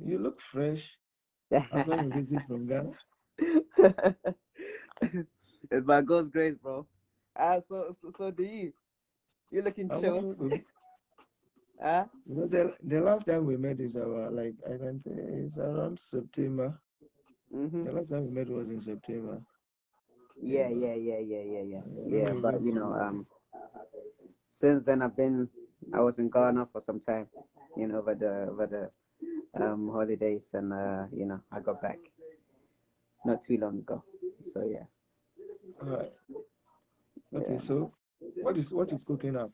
You look fresh after your visit from Ghana. It's by God's grace, bro. So do you? You looking I'm chill? also good. Ah, Because the last time we met is about like I don't think it's around September. mm-hmm. The last time we met was in September. Yeah, Yeah. yeah, yeah, yeah, yeah, yeah, When yeah. we But went to since then I was in Ghana for some time, over the holidays, and I got back not too long ago. So yeah, uh, okay, yeah. so what is cooking up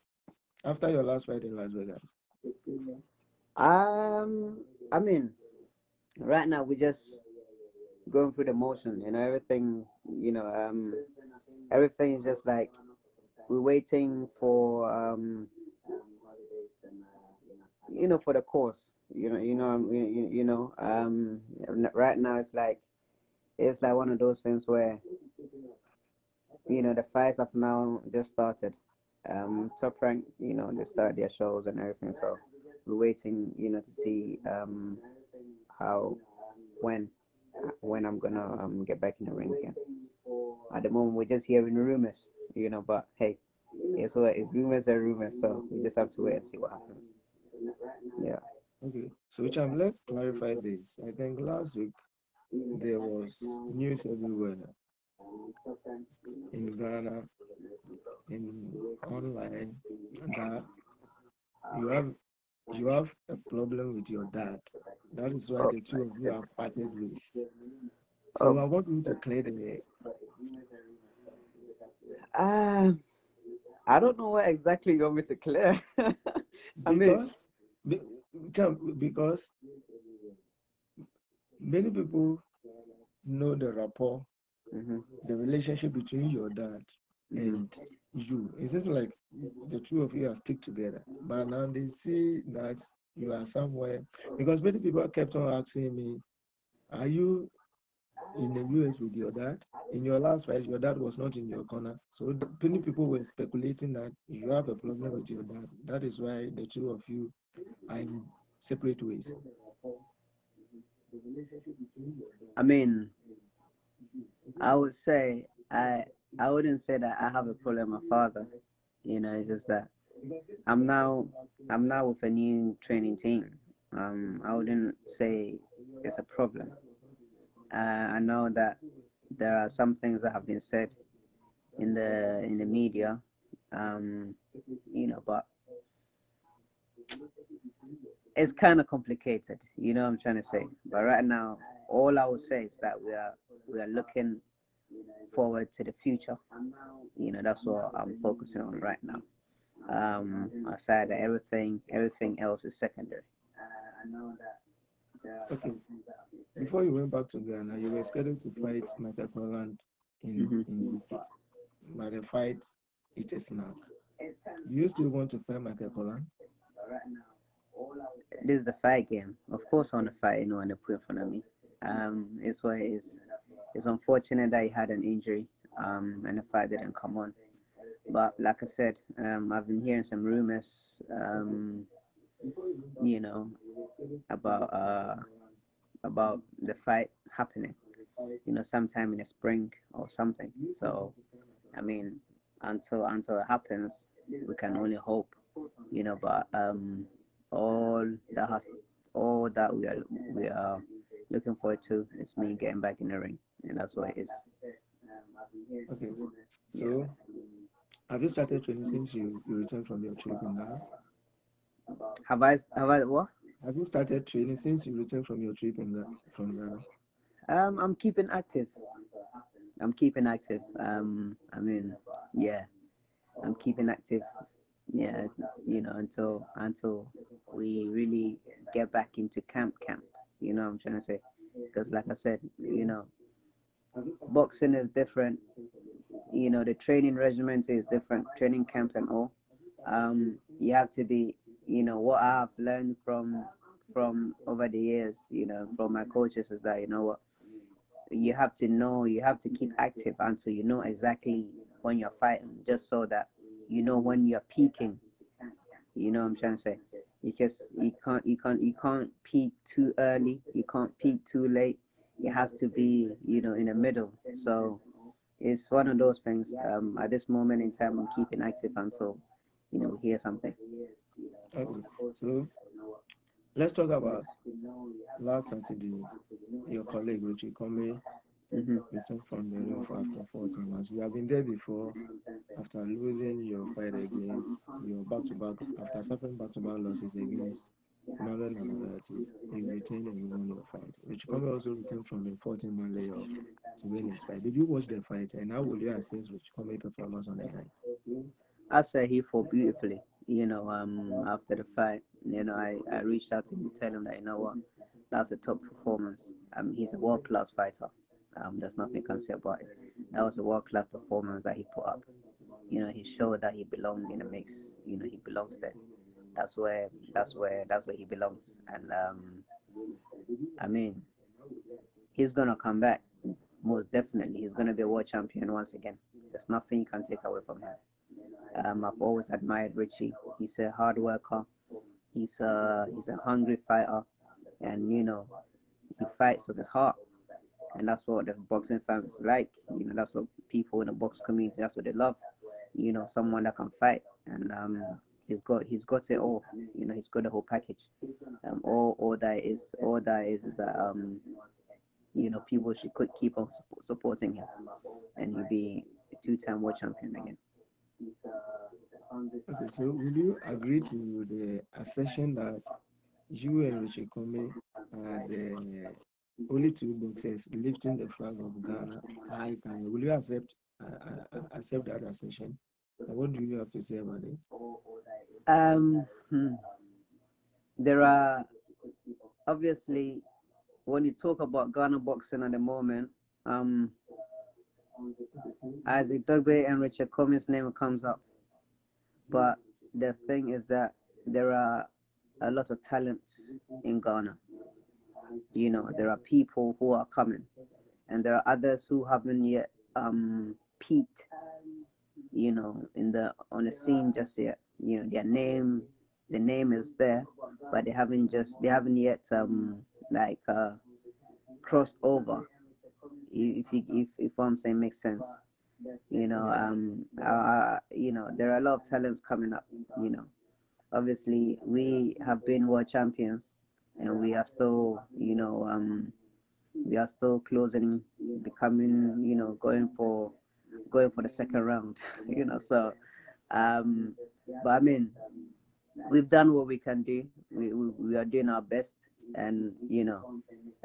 after your last fight in Las Vegas? Um, I mean, right now we just going through the motion, everything, everything is just like we're waiting for for the course. Right now it's like one of those things where the fights have now just started. Top rank, they start their shows and everything. So we're waiting, to see how when when I'm gonna get back in the ring again. At the moment, we're just hearing rumors, But hey, it's what if rumors are rumors, so we just have to wait and see what happens. Yeah. Okay, so Cham, let's clarify this. I think last week there was news everywhere in Ghana, in online, that you have you have a problem with your dad. That is why Oh the my two of you have goodness. parted ways. Oh So I my want you to goodness. clear the air Ah, I don't know what exactly you want me to clear. I mean, because be- because many people know the rapport, hmm the relationship between your dad hmm and you. It seems like the two of you are stick together, but now they see that you are somewhere because many people kept on asking me, "Are you in the US with your dad? In your last fight, your dad was not in your corner." So many people were speculating that you have a problem with your dad. That is why the two of you are in separate ways. I mean, I would say I wouldn't say that I have a problem with my father. It's just that I'm now I'm now with a new training team. I wouldn't say it's a problem. I know that there are some things that have been said in the media, but it's kind of complicated. You know what I'm trying to say. But right now, all I would say is that we are looking forward to the future. That's what I'm focusing on right now. Aside that everything else is secondary. Okay, before you went back to Ghana, you were scheduled to fight Michael Conlan in hmm UK. But the fight, it is snag. Do you still want to fight Michael Conlan? This is the fight game. Of course, I want to fight anyone that put in front of me. It's why it's unfortunate that he had an injury, and the fight didn't come on. But like I said, I've been hearing some rumors, you know, about the fight happening, sometime in the spring or something. So I mean, until it happens, we can only hope, But all that has all that we are looking forward to is me getting back in the ring, and that's what it is. Okay, Yeah. so have you started training since you returned from your trip in Ghana? Have I what? Have you started training since you returned from your trip from Ghana? I'm keeping active. I'm keeping active. I mean, yeah, I'm keeping active. Yeah, until we really get back into camp. You know what I'm trying to say? Because like I said, boxing is different. The training regimen is different. Training camp and all. You have to be. What I've learned from over the years. From my coaches is that what you have to keep active until you know exactly when you're fighting, just so that when you're peaking. You know what I'm trying to say? because you can't peak too early, you can't peak too late. It has to be, in the middle. So it's one of those things. At this moment in time, I'm keeping active until we hear something. Okay. So let's talk about last Saturday. Your colleague Richie Comey Hmm. returned from Berlin for after 14 months. You have been there before. After losing your fight against your back-to-back, after suffering back-to-back losses against Emmanuel and Navarrete, you retained and you won your fight. Richie Comey also returned from a 14-man layoff to win his fight. Did you watch the fight, and how would you assess Richie Comey's performance on the night? I say he fought beautifully. After the fight, I reached out to him to tell him that, what, that's a top performance. He's a world class fighter. There's nothing you can say about it. That was a world class performance that he put up. He showed that he belonged in the mix. He belongs there. That's where he belongs. And I mean, he's gonna come back. Most definitely, he's gonna be a world champion once again. There's nothing you can take away from him. I've always admired Richie. He's a hard worker. He's a hungry fighter, and he fights with his heart, and that's what the boxing fans like. That's what people in the box community. That's what they love. Someone that can fight, and he's got it all. He's got the whole package. All that is that people should keep on supporting him, and he'll be a two-time world champion again. Okay, so will you agree to the assertion that you and Richie Comey are the only two boxers lifting the flag of Ghana high? Will you accept that assertion? And what do you have to say about it? Um, hmm, there are obviously, when you talk about Ghana boxing at the moment, um, Isaac Dogboe and Richard Cummings' name comes up. But the thing is that there are a lot of talents in Ghana. There are people who are coming, and there are others who haven't yet peaked, in the on the scene just yet. The name is there, but they haven't yet like crossed over. If what I'm saying makes sense. Yeah. There are a lot of talents coming up. You know, Obviously we have been world champions, and we are still closing, becoming, going for the second round. So um, but I mean, we've done what we can do. We are doing our best, and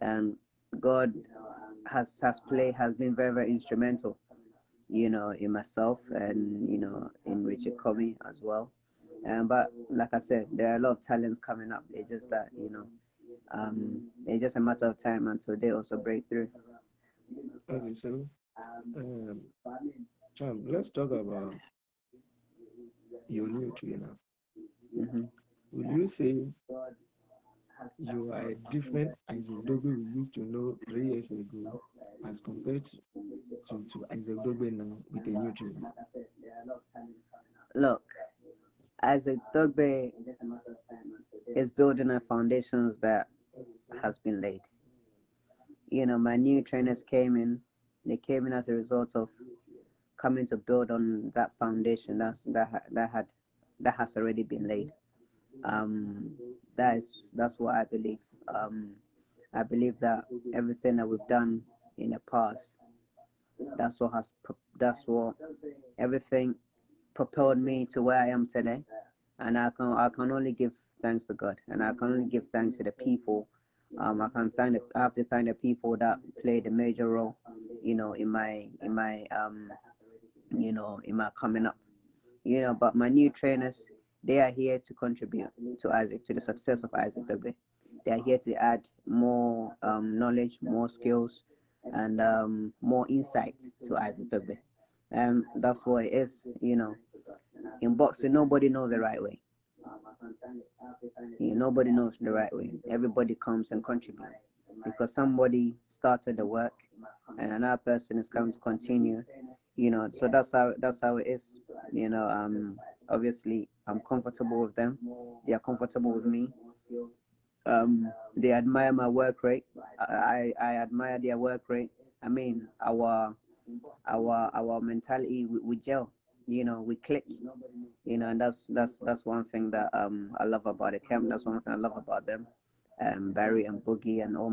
and God has been very, very instrumental, in myself, and in Richard Comey as well. But like I said, there are a lot of talents coming up. It's just that it's just a matter of time until they also break through. Okay, so um, Champ, let's talk about your new trainer. Hmm. Will you say you are a different Isaac Dobe we used to know 3 years ago as compared to Isaac Dobe now with a new trainer? Look, as a Dogbe is building on foundations that has been laid. My new trainers came in. They came in as a result of coming to build on that foundation that has already been laid. Um, that's what I believe. I believe that everything that we've done in the past, that's what everything propelled me to where I am today, and I can only give thanks to God, and I can only give thanks to the people. I have to thank the people that played a major role, in my coming up. But my new trainers, they are here to contribute to the success of Isaac Dugbe. They are here to add more knowledge, more skills, and more insight to Isaac Dugbe. That's what it is. In boxing, nobody knows the right way. Nobody knows the right way. Everybody comes and contributes because somebody started the work, and another person is coming to continue. So that's how it is. Obviously, I'm comfortable with them. They are comfortable with me. They admire my work rate. I admire their work rate. I mean, our mentality, we gel. We click. And that's one thing that I love about the camp. That's one thing I love about them. Barry and Boogie and all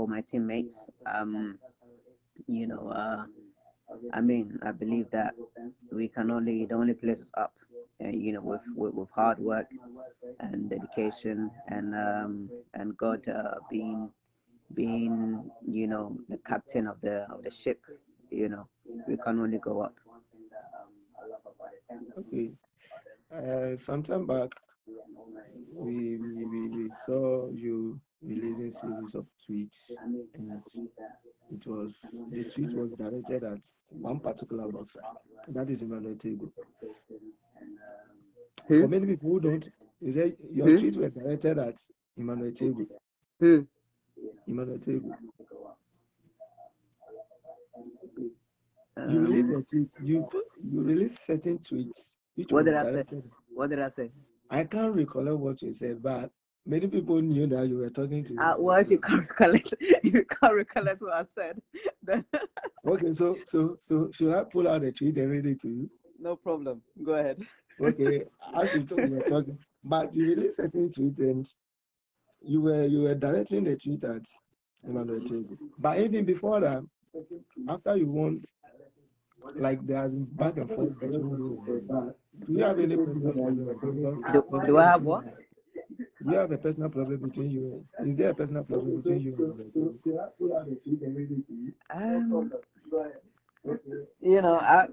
my teammates. You know, I mean, I believe that the only place is up. With hard work and dedication and God being the captain of the ship. We can only go up. Okay. Sometime back, we saw you releasing series of tweets, and the tweet was directed at one particular boxer, that is Emmanuel Tagoe. For Who? many people who don't, you say your Who? tweets were directed at Emmanuel Tagoe. Who? Emmanuel Tagoe. You release Um, a tweet. You release certain tweets which what was did I say? directed. What did I say? I can't recall what you said, but many people knew that you were talking to Emmanuel Well, if you Tagoe. can't recollect, if you can't recollect what I said, then Okay, so should I pull out the tweet and read it to you? no problem. Go ahead. Okay, as we were talking, but you released certain tweet and you were directing the tweet at Emmanuel Tagoe. But even before that, after you won, like there's back and forth between you and him. Do you have any personal problem with him? Do I have what? Do you have a personal problem between you? Is there a personal problem between you and Emmanuel Um, I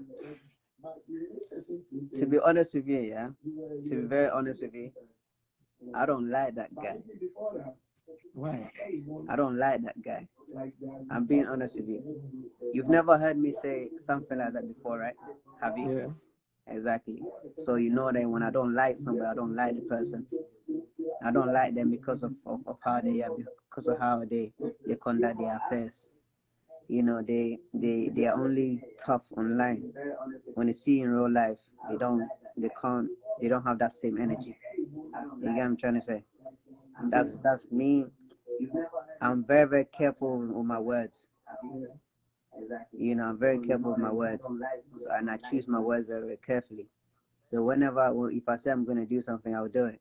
to be honest with you, yeah, to be very honest with you, I don't like that guy. Why? I don't like that guy. I'm being honest with you. You've never heard me say something like that before, right? Have you? Yeah. Exactly. So you know that when I don't like somebody, I don't like the person. I don't like them because of how they are, because of how they conduct their affairs. They are only tough online. When you see in real life, they don't have that same energy. You get what I'm trying to say? That's me. I'm very, very careful with my words. I'm very careful with my words. So, and I choose my words very, very carefully. So if I say I'm gonna do something, I'll do it.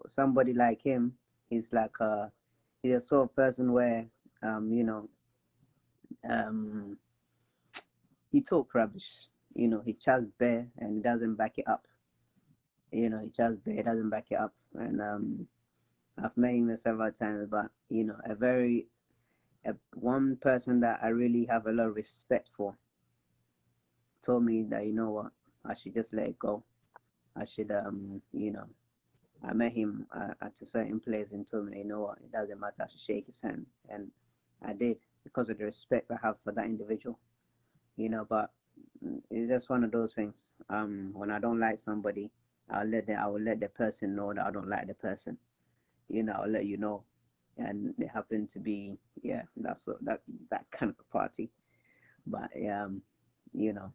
Somebody like him, he's like he's a sort of person where um, you know, um, he talk rubbish. He chats bare and he doesn't back it up. He chats bare, he doesn't back it up. And I've met him several times, but one person that I really have a lot of respect for told me that what, I should just let it go. I should I met him at a certain place and told me, what, it doesn't matter, I should shake his hand, and I did because of the respect I have for that individual. But it's just one of those things. When I don't like somebody, I will let the person know that I don't like the person. I'll let you know, and they happen to be, yeah, that kind of a party. But you know,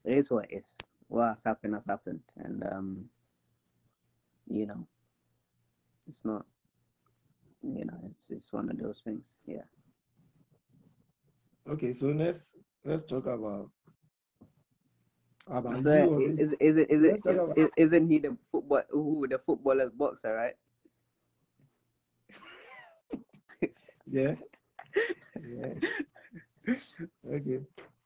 it is what it is. What has happened, and you know, it's not, it's one of those things. Yeah. Okay, so let's talk about So you. Okay? Let's talk about isn't he the footballer's boxer, right? yeah, yeah. Okay,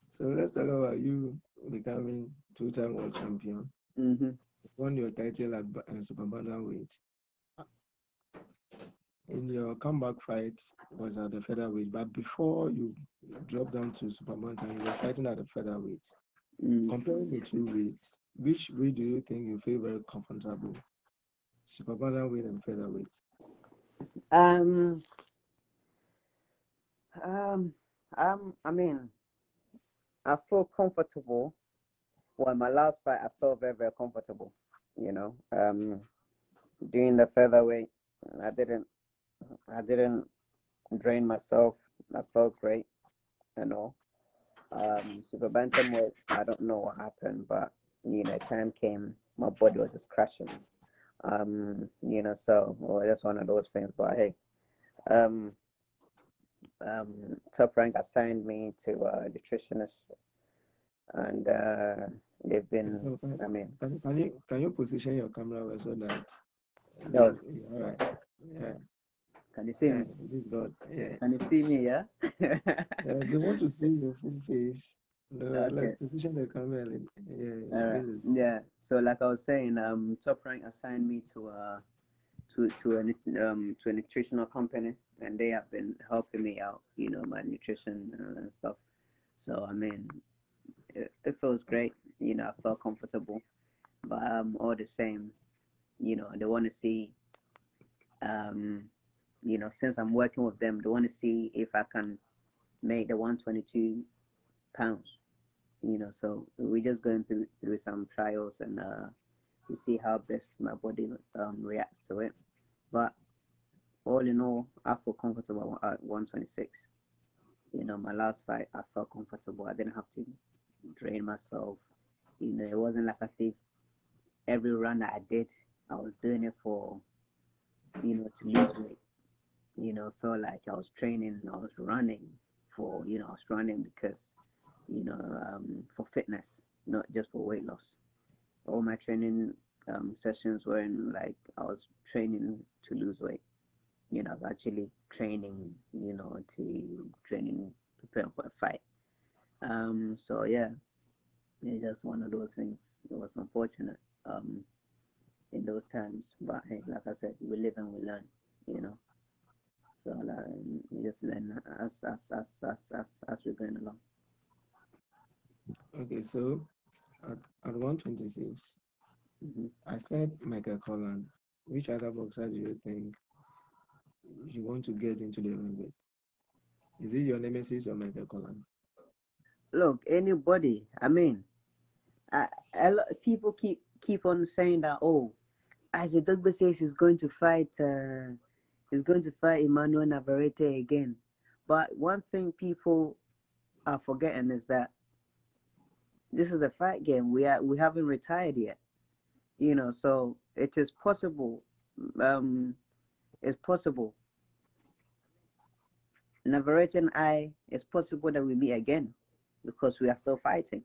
so let's talk about you becoming two-time world champion. Mhm. Won your title at super bantamweight. In your comeback fight was at the featherweight, but before you dropped down to super bantam, you were fighting at the featherweight. Mm. Comparing the two weights, which way do you think you feel very comfortable? Super bantamweight and featherweight. Um. Um. I mean, I feel comfortable. Well, my last fight, I felt very, very comfortable. Doing the featherweight, I didn't, I didn't drain myself. I felt great. Super bantamweight, I don't know what happened, but time came, my body was just crashing. So well, that's one of those things. But hey, um, Top Rank assigned me to a nutritionist, and they've been. So I mean, can you position your camera well so that oh, all right? Yeah, can you see yeah, me? this God, yeah. Can you see me? Yeah. They want to see your full face. No, Okay. like position the camera. Like, yeah, All right. this is Yeah. So like I was saying, Top Rank assigned me to a nutritional company, and they have been helping me out. My nutrition and stuff. So I mean, it feels great. I felt comfortable, but all the same, they want to see um, since I'm working with them, they want to see if I can make the 122 pounds. So we're just going through some trials and to see how best my body reacts to it. But all in all, I feel comfortable at 126. My last fight, I felt comfortable. I didn't have to drain myself. It wasn't like I see every run that I did, I was doing it for, to lose weight. Felt like I was training, I was running I was running because, for fitness, not just for weight loss. All my training sessions were in like I was training to lose weight. I was actually training, to training, preparing for a fight. So yeah, it's just one of those things. It was unfortunate in those times, but hey, like I said, we live and we learn, you know. So like, we just learn as we're going along. okay. So at 126, Hmm. I said Michael Conlan. Which other boxer do you think you want to get into the ring with? Is it your nemesis or Michael Conlan? Look, anybody. I mean, a lot of people keep on saying that. Oh, as the Dogboe says, he's going to fight. He's going to fight Emmanuel Navarrete again. But one thing people are forgetting is that this is a fight game. We haven't retired yet. So it is possible. Um, it's possible. Navarrete and I. It's possible that we meet again because we are still fighting.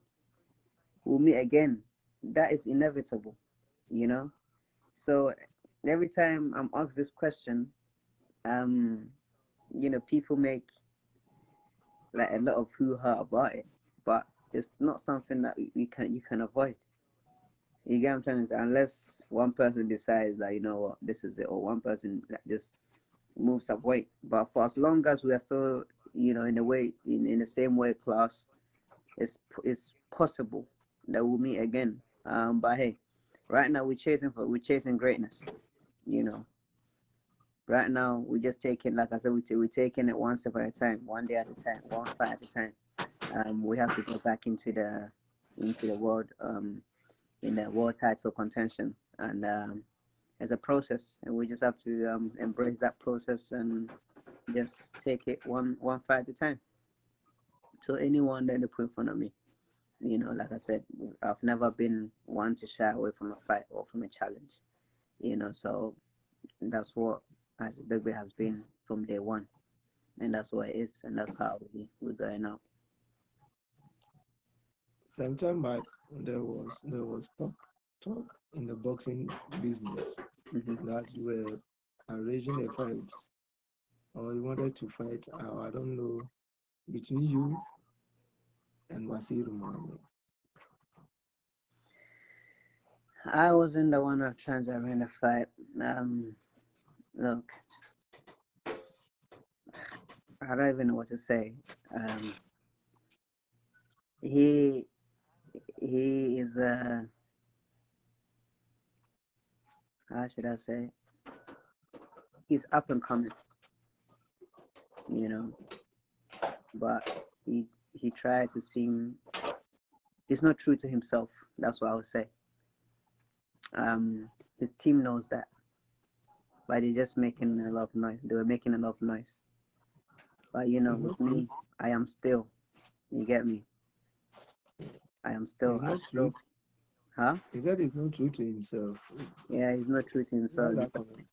We'll meet again. That is inevitable. You know. So every time I'm asked this question, um, people make like a lot of hoo-ha about it, but it's not something that you can avoid. You get what I'm trying to say? Unless one person decides that what, this is it, or one person that just moves up weight. But for as long as we are still, in a way, in the same weight class, it's possible that we'll meet again. But hey, right now we're chasing greatness. You know, right now we're just taking, like I said, we're taking it one step at a time, one day at a time, one fight at a time. We have to go back into the world in the world title contention, and it's a process, and we just have to embrace that process and just take it one fight at a time. So anyone that they put in front of me, like I said, I've never been one to shy away from a fight or from a challenge. So that's what as Dogboe has been from day one, and that's what it is, and that's how we're going out. Sometime back, there was talk in the boxing business Hmm. that you were arranging a fight or you wanted to fight. I don't know between you and Wasiru Mohammed. I wasn't the one of trying to win the fight. Look, I don't even know what to say. Um, he he is how should I say? He's up and coming, you know, but he tries to seem he's not true to himself. That's what I would say. His team knows that, but they're just making a lot of noise. They were making a lot of noise, but It's not with true. me, I am still. You get me? I am still. It's I not still. true. Huh? He said he's not true to himself. Yeah, he's not true to Why himself that because comment?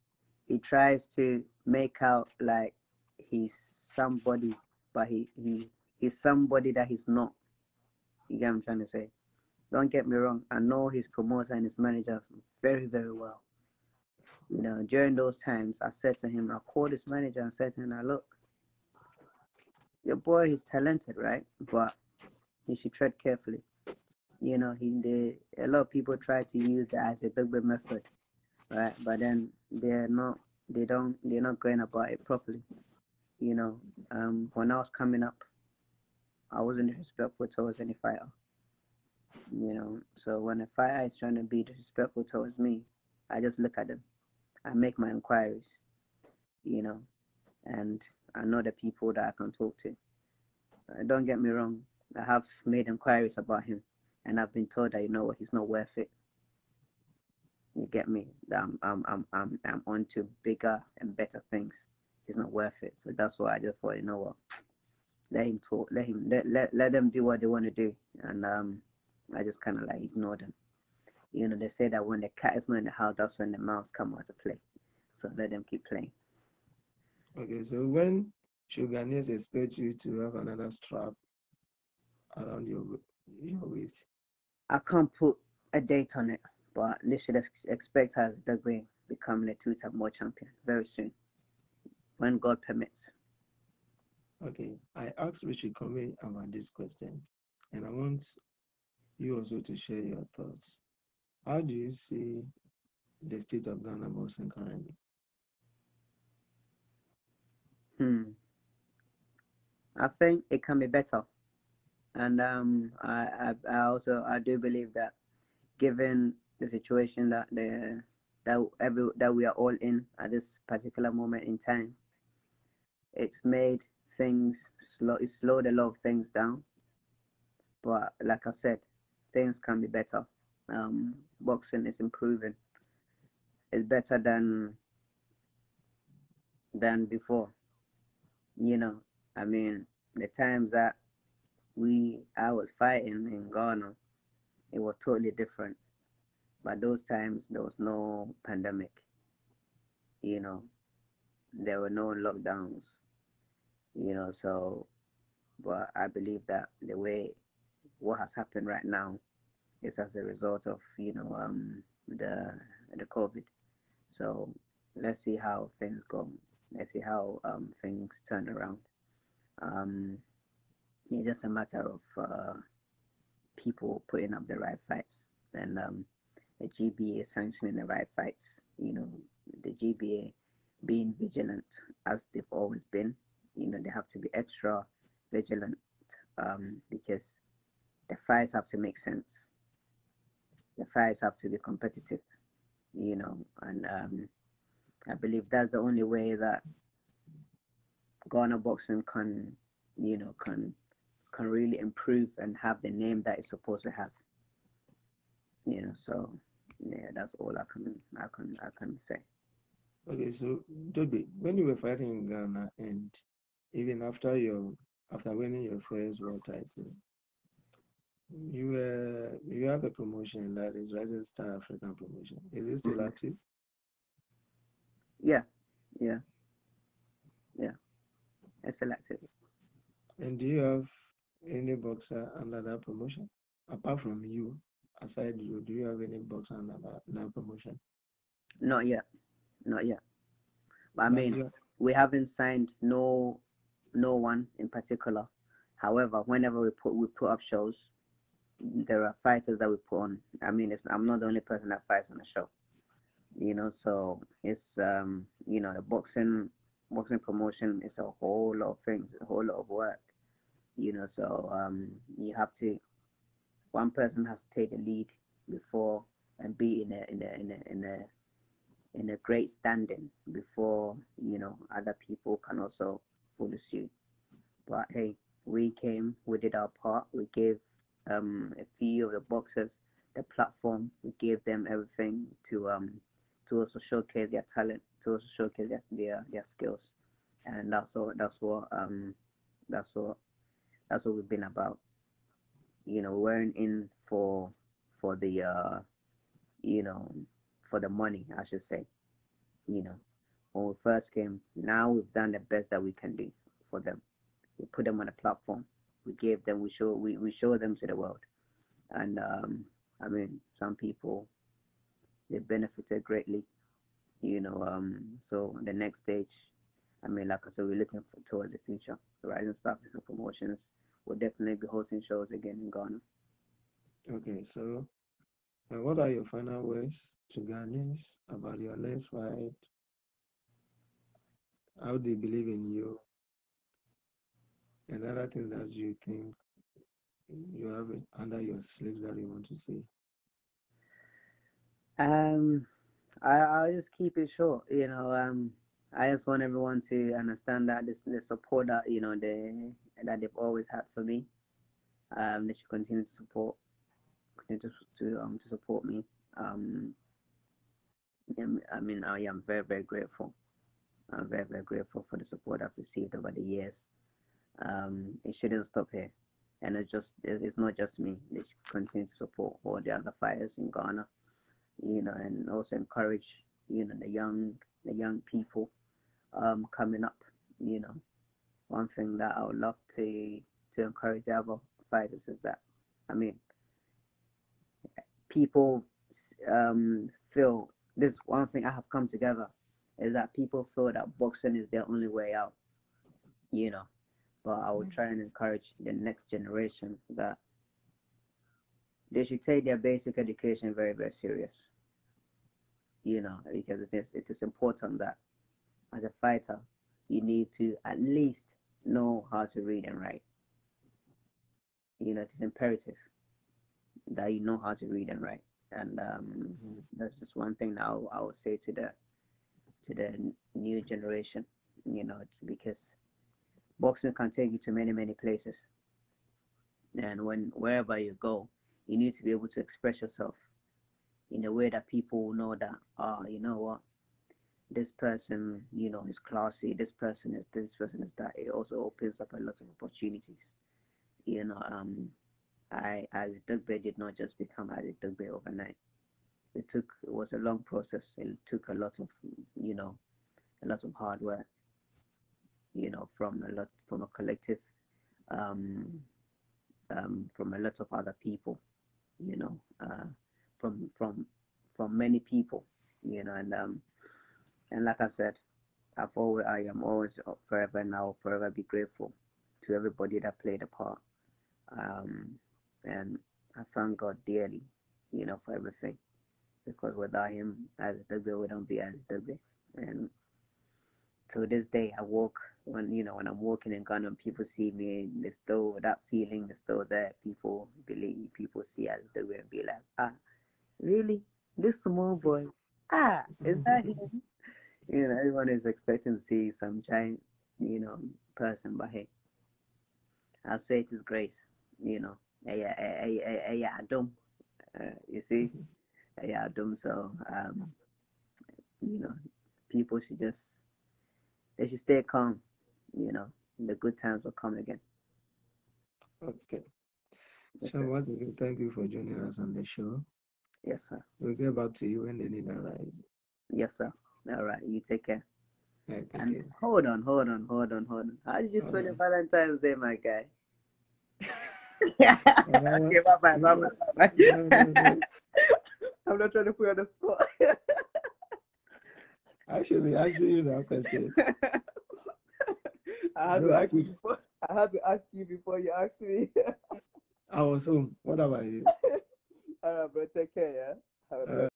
he tries to make out like he's somebody, but he's somebody that he's not. You get what I'm trying to say? Don't get me wrong. I know his promoter and his manager very, very well. During those times, I said to him, I called his manager and said to him, "Now look, your boy is talented, right? But he should tread carefully. A lot of people try to use that as a Dogboe method, right? But then they're not going about it properly. When I was coming up, I wasn't disrespectful towards any fighter. So when a fighter is trying to be disrespectful towards me, I just look at them. I make my inquiries, you know, and I know the people that I can talk to. Don't get me wrong. I have made inquiries about him, and I've been told that what, he's not worth it. You get me? That I'm on to bigger and better things. He's not worth it. So that's why I just thought, what, let him talk, let them do what they want to do, and I just kind of like ignore them. They say that when the cat is not in the house, that's when the mouse come out to play. So let them keep playing. Okay, so when should Ghanaians expect you to have another strap around your waist? I can't put a date on it, but they should expect us Dogboe becoming a two-time world champion very soon, when God permits. Okay, I asked Richard Comey about this question, and I want you also to share your thoughts. How do you see the state of Ghana boxing currently? Hmm. I think it can be better, and I do believe that given the situation that we are all in at this particular moment in time, it's made things slow. It slowed a lot of things down, but like I said, things can be better. Boxing is improving. It's better than before. You know, I mean, the times that I was fighting in Ghana, it was totally different. But those times there was no pandemic. You know, there were no lockdowns. So but I believe that the way what has happened right now is as a result of the COVID. So let's see how things go. Let's see how things turn around. Um, it's just a matter of people putting up the right fights and the GBA sanctioning the right fights. The GBA being vigilant as they've always been. They have to be extra vigilant because the fights have to make sense. The fights have to be competitive. And I believe that's the only way that Ghana boxing can really improve and have the name that it's supposed to have. So yeah, that's all I can say. Okay, so Toby, when you were fighting in Ghana and even after winning your first world title, you have a promotion that is Rising Star African promotion. Is it still Hmm. active? Yeah, yeah, yeah. It's selective. And do you have any boxer under that promotion? Apart from you, aside you, do you have any boxer under that promotion? Not yet, not yet. But I But mean, you we haven't signed no one in particular. However, whenever we put up shows, there are fighters that we put on. I mean, I'm not the only person that fights on the show. So it's the boxing promotion is a whole lot of things, a whole lot of work. So you have to one person has to take the lead before and be in a great standing before other people can also follow suit. But hey, we came, we did our part. We gave a few of the boxers the platform. We gave them everything to also showcase their talent, to also showcase their skills, and that's what we've been about. We weren't in for for the you know, for the money, I should say. You know, when we first came, now we've done the best that we can do for them. We put them on a platform. We gave them, we show them to the world. And I mean, some people they benefited greatly. So the next stage, I mean, like I said, we're looking towards the future. The Rising Star Business Promotions will definitely be hosting shows again in Ghana. Okay, so what are your final words to Ghanaians about your next fight? How they believe in you, and other things that you think you have it under your sleeves that you want to say? Um, I'll just keep it short. I just want everyone to understand that the support that that they've always had for me. They should continue to support me. Um, I mean, I am very very grateful. I'm very very grateful for the support I've received over the years. It shouldn't stop here, and it's not just me. They should continue to support all the other fighters in Ghana. And also encourage the young people coming up. You know, one thing that I would love to encourage the other fighters is that, I mean, people feel this one thing I have come together is that people feel that boxing is their only way out. You know, but I would try and encourage the next generation that they should take their basic education very very serious. Because it is important that as a fighter, you need to at least know how to read and write. It is imperative that you know how to read and write. And that's just one thing that I would say to the new generation. Because boxing can take you to many many places, and wherever you go, you need to be able to express yourself in a way that people will know that, you know what, this person, is classy, this person is this, person is that. It also opens up a lot of opportunities. You know, as Dogboe did not just become as Dogboe overnight. It was a long process. It took a lot of hard work, from a collective, um, from a lot of other people, you know, uh, from many people, and like I said, I am always forever and I will forever be grateful to everybody that played a part. Um, and I thank God dearly, for everything. Because without him, as a Dogboe wouldn't be as a Dogboe. And to this day, I walk when I'm walking in Ghana, and people see me, there's still that feeling, is still there. People see as a Dogboe and be like, really, this small boy, is that him? Everyone is expecting to see some giant, person, but hey, I'll say it is grace, yeah, I don't, you see, yeah, I don't. So, you know, people they should stay calm, you know, the good times will come again. Okay. Yes, So sir. once again, thank you for joining us on the show. Yes, sir. We'll get back to you when the need arises. Yes, sir. All right, you take care. Yeah, take And care. hold on, hold on, hold on, hold on. How did you spell your Valentine's Day, my guy? Okay, bye bye, bye bye, bye bye. No. I'm not trying to put you on the spot. I should be asking you that question. I had to Don't ask you put. before. I had to ask you before you asked me. I was home. What about you? All right, bro. Take care, yeah. Have a blessed